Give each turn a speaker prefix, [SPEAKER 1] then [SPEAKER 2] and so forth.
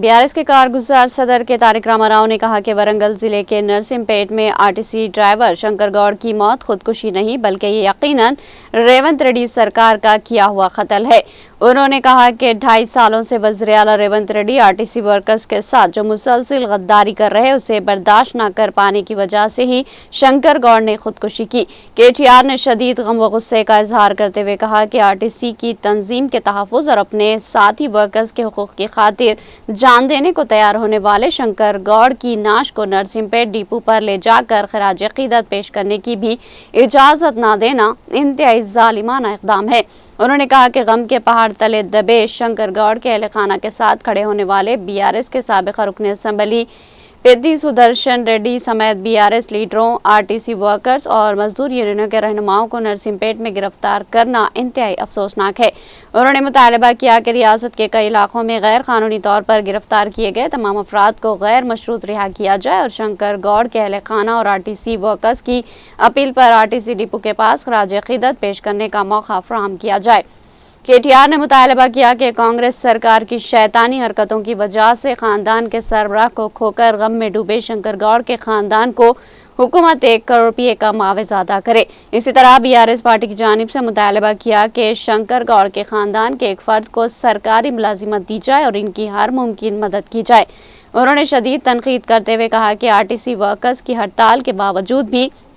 [SPEAKER 1] BRS के कारगुजार सदर के तारिक रामा राव ने कहा कि वरंगल जिले के नरसिंहपेट में आरटीसी ड्राइवर शंकर गौड़ की मौत खुदकुशी नहीं बल्कि ये यकीनन रेवंत रेड्डी सरकार का किया हुआ कत्ल है। उन्होंने कहा कि 2.5 सालों से वज़ीर आला रेवंत रेड्डी आरटीसी वर्कर्स के साथ जो मुसलसल गद्दारी कर रहे उसे बर्दाश्त न कर पाने की वजह से ही शंकर गौड़ ने खुदकुशी की। केटीआर ने शदीद गम व गुस्से का इजहार करते हुए कहा कि आरटीसी की तंजीम के तहफ़्फ़ुज़ और अपने साथी वर्कर्स के हुकूक की खातिर जान देने को तैयार होने वाले शंकर गौड़ की नाश को नरसिंहपेट डिपो पर ले जाकर खराज अक़ीदत पेश करने की भी इजाज़त न देना इंतहाई ज़ालिमाना इक़दाम है। उन्होंने कहा कि गम के पहाड़ तले दबे शंकर गौड़ के अहल खाना के साथ खड़े होने वाले बीआरएस के साबिक़ रुकन असम्बली पेद्दी सुदर्शन रेड्डी समेत बीआरएस लीडरों, आरटीसी वर्कर्स और मजदूर यूनियनों के रहनुमाओं को नरसिंहपेट में गिरफ्तार करना इंतहाई अफसोसनाक है। उन्होंने मुतालबा किया कि रियासत के कई इलाकों में गैर कानूनी तौर पर गिरफ्तार किए गए तमाम अफराद को गैर मशरूत रिहा किया जाए और शंकर गौड़ के अहल खाना और आरटीसी वर्कर्स की अपील पर आरटीसी डिपो के पास खराज अक़ीदत पेश करने का मौका फराहम किया जाए। केटीआर ने मुतालबा किया कि कांग्रेस सरकार की शैतानी हरकतों की वजह से खानदान के सरबराह को खोकर गम में डूबे शंकर गौड़ के खानदान को हुकूमत 1 करोड़ रुपये का मुआवजा अदा करे। इसी तरह बीआरएस पार्टी की जानिब से मुतालबा किया कि शंकर गौड़ के खानदान के एक फर्द को सरकारी मुलाजिमत दी जाए और इनकी हर मुमकिन मदद की जाए। उन्होंने शदीद तनकीद करते हुए कहा कि आरटीसी वर्कर्स की हड़ताल के बावजूद भी